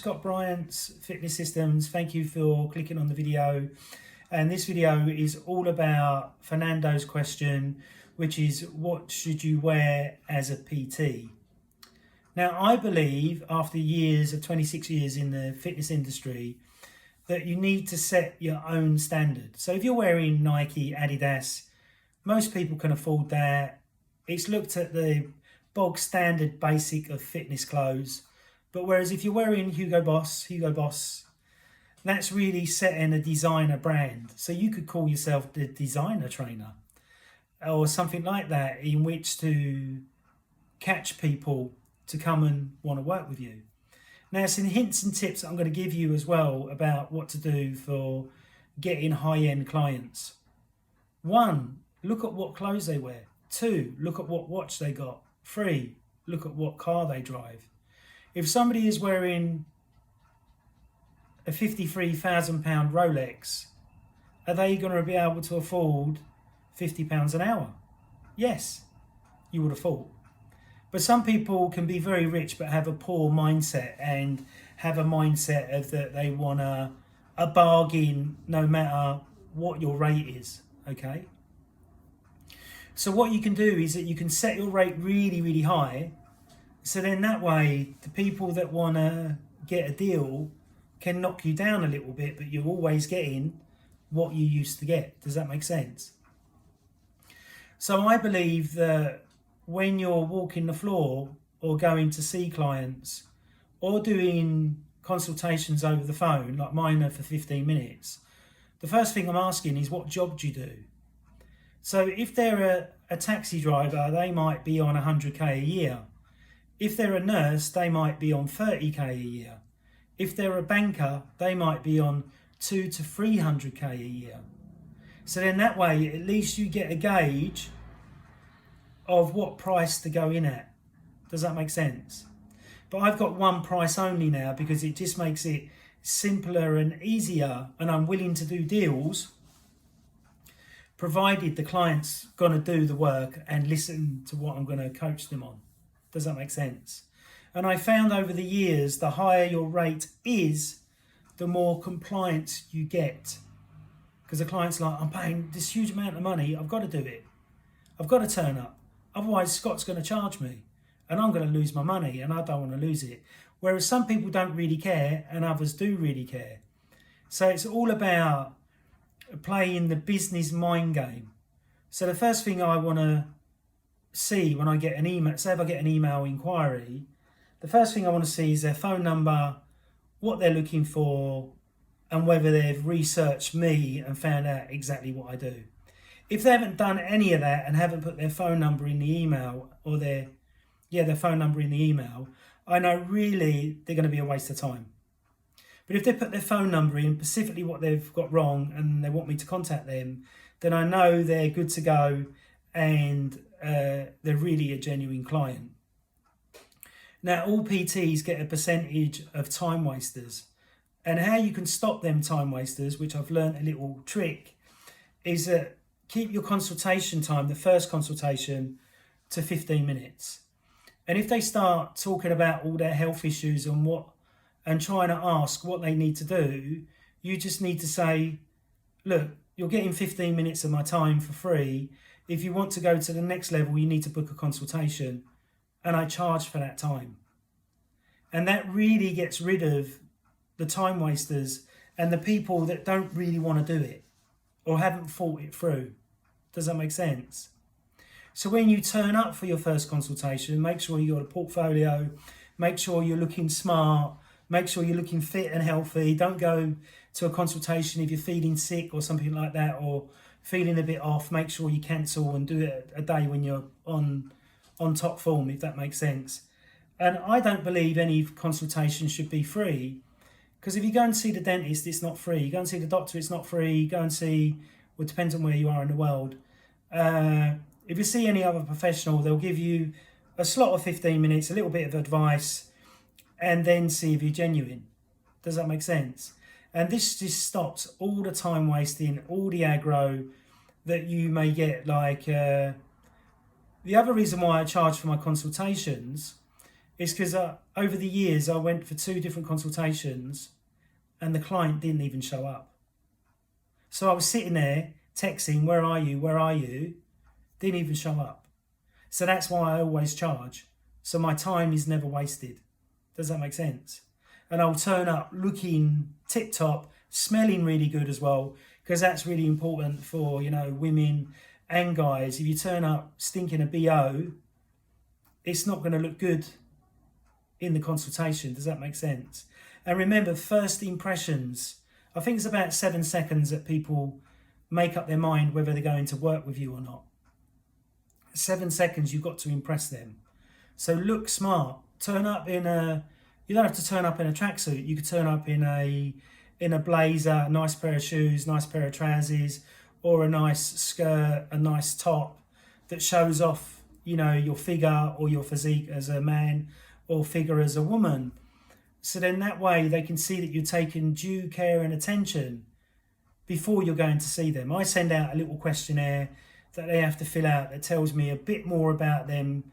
Got Bryant's Fitness Systems. Thank you for clicking on the video. And this video is all about Fernando's question, which is what should you wear as a PT? Now, I believe after years of 26 years in the fitness industry that you need to set your own standard. So if you're wearing Nike, Adidas, most people can afford that. It's looked at the bog standard basic of fitness clothes. But whereas if you're wearing Hugo Boss, that's really setting a designer brand. So you could call yourself the designer trainer or something like that, in which to catch people to come and want to work with you. Now, some hints and tips that I'm going to give you as well about what to do for getting high-end clients. 1, look at what clothes they wear. 2, look at what watch they got. 3, look at what car they drive. If somebody is wearing a £53,000 Rolex, are they going to be able to afford £50 an hour? Yes, you would have thought. But some people can be very rich but have a poor mindset and have a mindset of that they want a bargain no matter what your rate is, okay? So what you can do is that you can set your rate really, really high. So then that way, the people that want to get a deal can knock you down a little bit, but you're always getting what you used to get. Does that make sense? So I believe that when you're walking the floor or going to see clients or doing consultations over the phone, like mine are for 15 minutes, the first thing I'm asking is, what job do you do? So if they're a taxi driver, they might be on 100k a year. If they're a nurse, they might be on 30k a year. If they're a banker, they might be on 200 to 300k a year. So then that way, at least you get a gauge of what price to go in at. Does that make sense? But I've got one price only now because it just makes it simpler and easier, and I'm willing to do deals provided the client's going to do the work and listen to what I'm going to coach them on. Does that make sense? And I found over the years, the higher your rate is, the more compliance you get. Because the client's like, I'm paying this huge amount of money, I've got to do it. I've got to turn up. Otherwise, Scott's going to charge me and I'm going to lose my money, and I don't want to lose it. Whereas some people don't really care and others do really care. So it's all about playing the business mind game. So the first thing I want to see when I get an email, say if I get an email inquiry, the first thing I want to see is their phone number, what they're looking for, and whether they've researched me and found out exactly what I do. If they haven't done any of that and haven't put their phone number in the email, or their phone number in the email, I know really they're going to be a waste of time. But if they put their phone number in, specifically what they've got wrong, and they want me to contact them, then I know they're good to go and they're really a genuine client. Now, all PTs get a percentage of time wasters, and how you can stop them time wasters, which I've learned a little trick, is that keep your consultation time, the first consultation, to 15 minutes. And if they start talking about all their health issues and trying to ask what they need to do, you just need to say, look, you're getting 15 minutes of my time for free. If you want to go to the next level, you need to book a consultation, and I charge for that time. And that really gets rid of the time wasters and the people that don't really want to do it or haven't thought it through. Does that make sense? So when you turn up for your first consultation, make sure you got a portfolio, make sure you're looking smart, make sure you're looking fit and healthy. Don't go to a consultation if you're feeling sick or something like that, or feeling a bit off. Make sure you cancel and do it a day when you're on top form, if that makes sense. And I don't believe any consultation should be free, because if you go and see the dentist, it's not free. You go and see the doctor, it's not free. You go and see, well, it depends on where you are in the world. If you see any other professional, they'll give you a slot of 15 minutes, a little bit of advice, and then see if you're genuine. Does that make sense? And this just stops all the time wasting, all the aggro that you may get. Like the other reason why I charge for my consultations It's because over the years I went for 2 different consultations and the client didn't even show up. So I was sitting there texting, where are you, where are you? Didn't even show up. So that's why I always charge. So my time is never wasted. Does that make sense? And I'll turn up looking tip top, smelling really good as well, because that's really important for, you know, women and guys. If you turn up stinking a BO, it's not going to look good in the consultation. Does that make sense? And remember, first impressions, I think it's about 7 seconds that people make up their mind whether they're going to work with you or not. 7 seconds, you've got to impress them. So look smart. Turn up in a, you don't have to turn up in a tracksuit. You could turn up in a blazer, a nice pair of shoes, nice pair of trousers, or a nice skirt, a nice top that shows off, you know, your figure or your physique as a man or figure as a woman. So then that way they can see that you're taking due care and attention before you're going to see them. I send out a little questionnaire that they have to fill out that tells me a bit more about them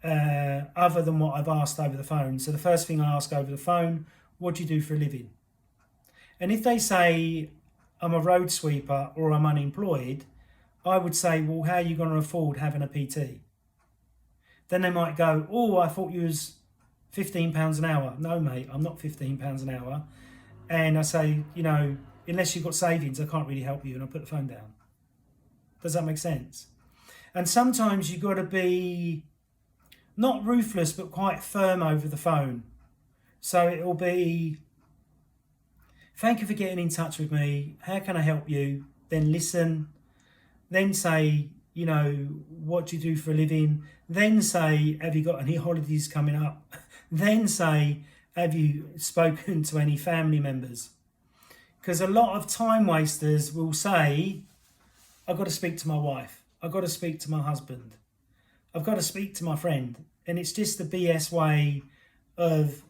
other than what I've asked over the phone. So the first thing I ask over the phone, what do you do for a living? And if they say I'm a road sweeper or I'm unemployed, I would say, well, how are you going to afford having a PT? Then they might go, oh, I thought you was £15 an hour. No, mate, I'm not £15 an hour. And I say, you know, unless you've got savings, I can't really help you. And I put the phone down. Does that make sense? And sometimes you've got to be not ruthless, but quite firm over the phone. So it'll be, thank you for getting in touch with me. How can I help you? Then listen. Then say, you know, what do you do for a living? Then say, have you got any holidays coming up? Then say, have you spoken to any family members? Because a lot of time wasters will say, I've got to speak to my wife. I've got to speak to my husband. I've got to speak to my friend. And it's just the BS way of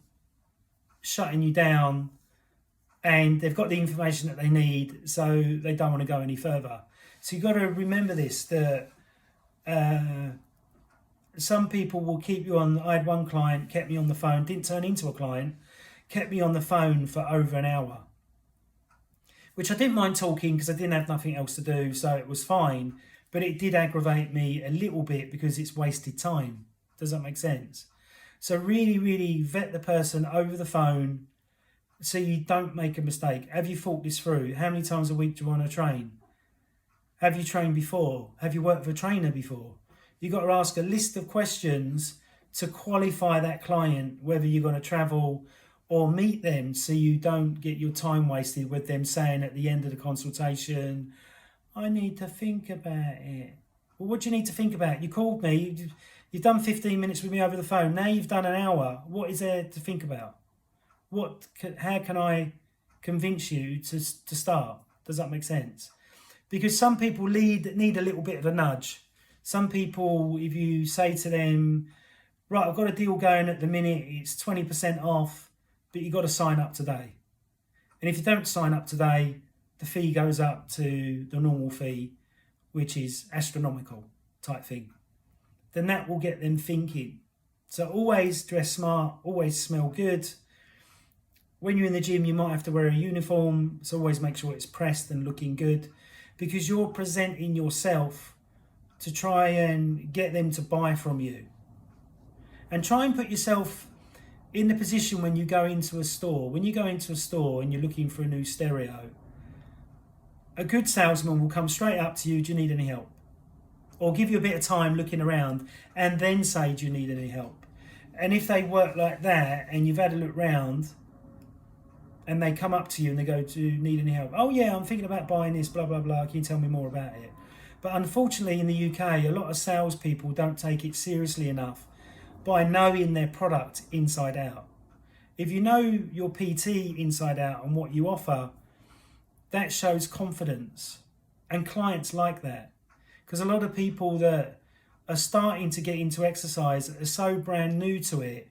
shutting you down, and they've got the information that they need, so they don't want to go any further. So you've got to remember this, that some people will keep you on. I had one client, kept me on the phone, didn't turn into a client, kept me on the phone for over an hour, which I didn't mind talking because I didn't have nothing else to do, so it was fine. But it did aggravate me a little bit because it's wasted time. Does that make sense? So really, really vet the person over the phone so you don't make a mistake. Have you thought this through? How many times a week do you want to train? Have you trained before? Have you worked for a trainer before? You've got to ask a list of questions to qualify that client, whether you're going to travel or meet them, so you don't get your time wasted with them saying at the end of the consultation, I need to think about it. Well, what do you need to think about? You called me, you've done 15 minutes with me over the phone, now you've done an hour. What is there to think about? How can I convince you to start? Does that make sense? Because some people need a little bit of a nudge. Some people, if you say to them, right, I've got a deal going at the minute, it's 20% off, but you've got to sign up today. And if you don't sign up today, the fee goes up to the normal fee, which is astronomical type thing. Then that will get them thinking. So always dress smart, always smell good. When you're in the gym, you might have to wear a uniform, so always make sure it's pressed and looking good, because you're presenting yourself to try and get them to buy from you. And try and put yourself in the position when you go into a store. When you go into a store and you're looking for a new stereo, a good salesman will come straight up to you, do you need any help? Or give you a bit of time looking around and then say, do you need any help? And if they work like that and you've had a look round and they come up to you and they go, do you need any help? Oh yeah, I'm thinking about buying this, blah, blah, blah. Can you tell me more about it? But unfortunately in the UK, a lot of salespeople don't take it seriously enough by knowing their product inside out. If you know your PT inside out and what you offer, that shows confidence. And clients like that. Because a lot of people that are starting to get into exercise are so brand new to it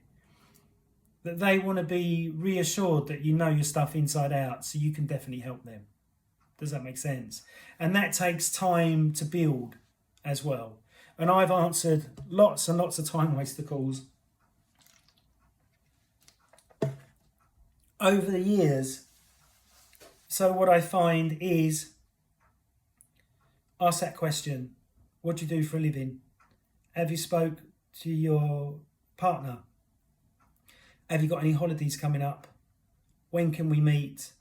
that they want to be reassured that you know your stuff inside out, so you can definitely help them. Does that make sense? And that takes time to build as well. And I've answered lots and lots of time waster calls over the years, so what I find is, ask that question, what do you do for a living? Have you spoke to your partner? Have you got any holidays coming up? When can we meet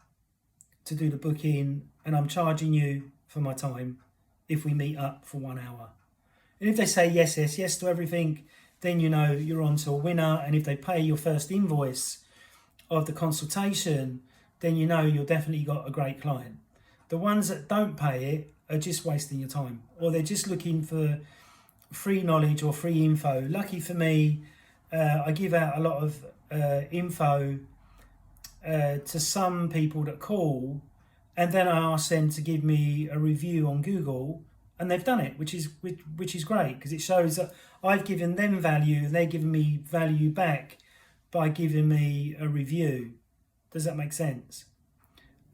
to do the booking? And I'm charging you for my time if we meet up for 1 hour. And if they say yes, yes, yes to everything, then you know you're on to a winner. And if they pay your first invoice of the consultation, then you know you've definitely got a great client. The ones that don't pay it are just wasting your time, or they're just looking for free knowledge or free info. Lucky for me, I give out a lot of info to some people that call, and then I ask them to give me a review on Google, and they've done it, which is great, because it shows that I've given them value and they're giving me value back by giving me a review. Does that make sense?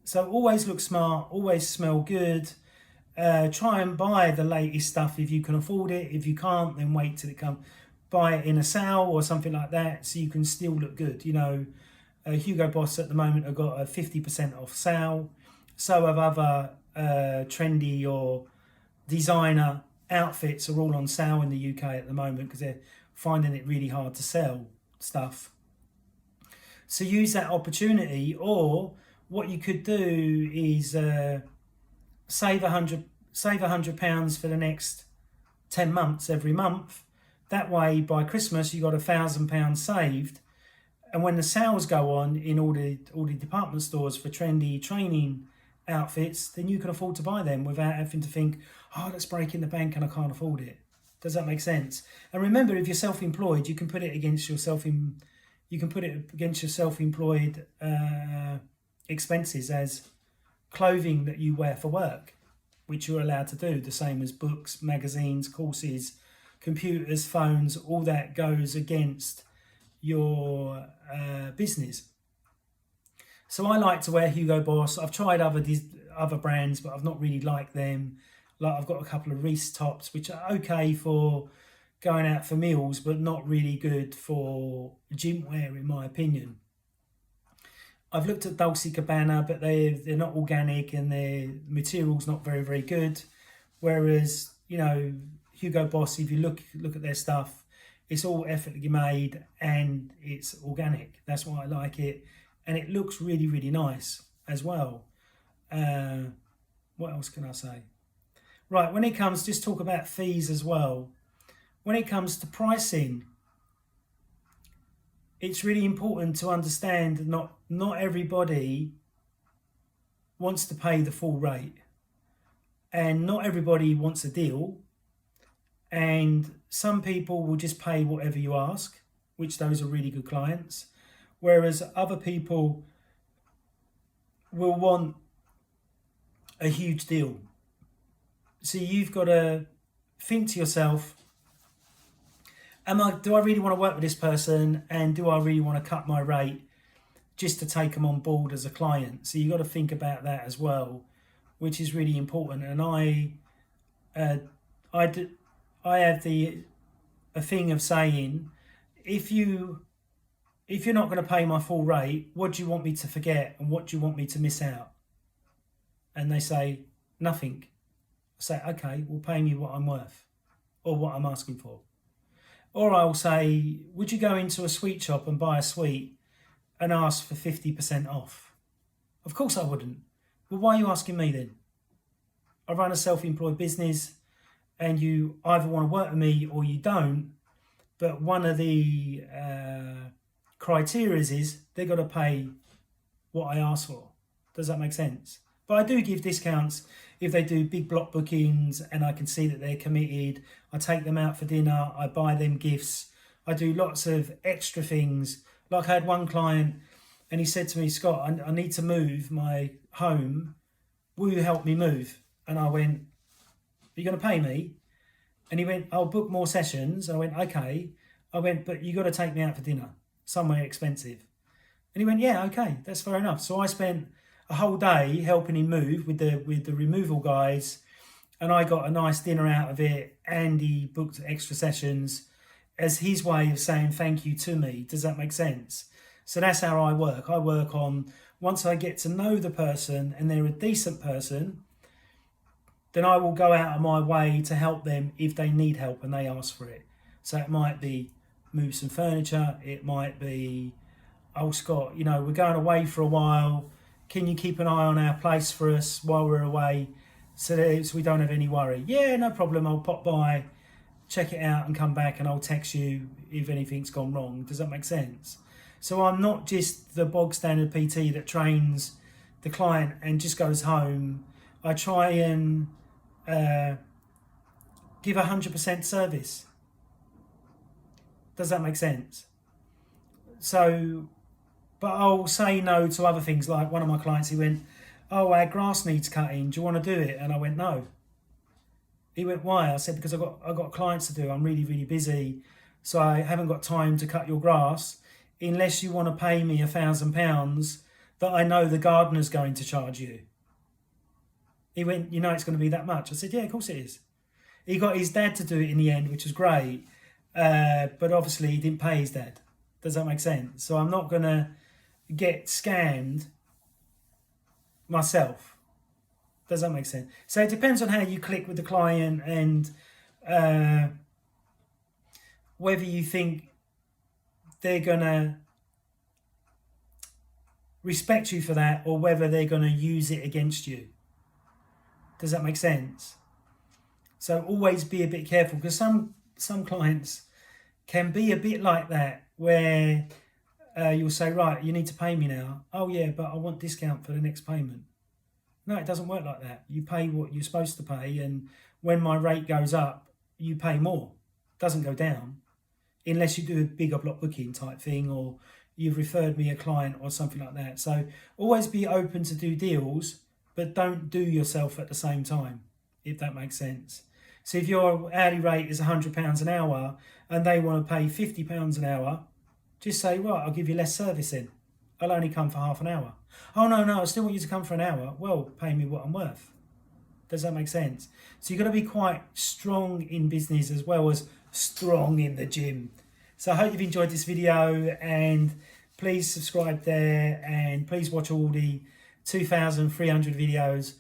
So always look smart, always smell good. Try and buy the latest stuff if you can afford it. If you can't, then wait till it comes. Buy it in a sale or something like that, so you can still look good. You know, Hugo Boss at the moment have got a 50% off sale. So have other trendy or designer outfits are all on sale in the UK at the moment, because they're finding it really hard to sell stuff. So use that opportunity. Or what you could do is save £100 for the next 10 months every month. That way, by Christmas, you got £1,000 saved. And when the sales go on in all the department stores for trendy training outfits, then you can afford to buy them without having to think, oh, that's breaking the bank and I can't afford it. Does that make sense? And remember, if you're self-employed, you can put it against your self-employed expenses as clothing that you wear for work, which you're allowed to do. The same as books, magazines, courses, computers, phones. All that goes against your business. So I like to wear Hugo Boss. I've tried other brands, but I've not really liked them. Like, I've got a couple of Reese tops, which are okay for going out for meals, but not really good for gym wear, in my opinion. I've looked at Dolce & Gabbana, but they're not organic and their material's not very, very good. Whereas, you know, Hugo Boss, if you look at their stuff, it's all effortlessly made and it's organic. That's why I like it. And it looks really, really nice as well. What else can I say? Right, when it comes, just talk about fees as well. When it comes to pricing, it's really important to understand that not everybody wants to pay the full rate. And not everybody wants a deal. And some people will just pay whatever you ask, which those are really good clients. Whereas other people will want a huge deal. So you've got to think to yourself, do I really want to work with this person, and do I really want to cut my rate just to take them on board as a client? So you've got to think about that as well, which is really important. And I have a thing of saying, if you're not going to pay my full rate, what do you want me to forget and what do you want me to miss out? And they say, nothing. I say, okay, well, pay me what I'm worth or what I'm asking for. Or I'll say, would you go into a sweet shop and buy a sweet and ask for 50% off? Of course I wouldn't. Well, why are you asking me then? I run a self-employed business and you either want to work with me or you don't. But one of the criteria is they've got to pay what I ask for. Does that make sense? But I do give discounts if they do big block bookings and I can see that they're committed. I take them out for dinner. I buy them gifts. I do lots of extra things. Like I had one client and he said to me, Scott, I need to move my home. Will you help me move? And I went, are you going to pay me? And he went, I'll book more sessions. I went, okay. I went, but you got to take me out for dinner, somewhere expensive. And he went, yeah, okay, that's fair enough. So I spent a whole day helping him move with the removal guys, and I got a nice dinner out of it, and he booked extra sessions as his way of saying thank you to me. Does that make sense? So that's how I work. I work on, once I get to know the person and they're a decent person, then I will go out of my way to help them if they need help and they ask for it. So it might be move some furniture, it might be, oh Scott, you know, we're going away for a while, can you keep an eye on our place for us while we're away so that we don't have any worry? Yeah, no problem, I'll pop by, check it out and come back and I'll text you if anything's gone wrong. Does that make sense? So I'm not just the bog standard PT that trains the client and just goes home. I try and give 100% service. Does that make sense? So, but I'll say no to other things. Like one of my clients, he went, oh, our grass needs cutting, do you want to do it? And I went, no. He went, why? I said, because I've got clients to do, I'm really, really busy, so I haven't got time to cut your grass unless you want to pay me £1,000 that I know the gardener's going to charge you. He went, you know it's going to be that much? I said, yeah, of course it is. He got his dad to do it in the end, which was great, but obviously he didn't pay his dad. Does that make sense? So I'm not going to get scammed myself. Does that make sense? So it depends on how you click with the client and whether you think they're going to respect you for that or whether they're going to use it against you. Does that make sense? So always be a bit careful, because some clients can be a bit like that, where you'll say, right, you need to pay me now. Oh yeah, but I want discount for the next payment. No, it doesn't work like that. You pay what you're supposed to pay, and when my rate goes up, you pay more. It doesn't go down, unless you do a bigger block booking type thing, or you've referred me a client or something like that. So always be open to do deals, but don't do yourself at the same time, if that makes sense. So if your hourly rate is £100 an hour and they want to pay £50 an hour, just say, right, I'll give you less service in. I'll only come for half an hour. Oh, no, I still want you to come for an hour. Well, pay me what I'm worth. Does that make sense? So you've got to be quite strong in business as well as strong in the gym. So I hope you've enjoyed this video, and please subscribe there, and please watch all the 2,300 videos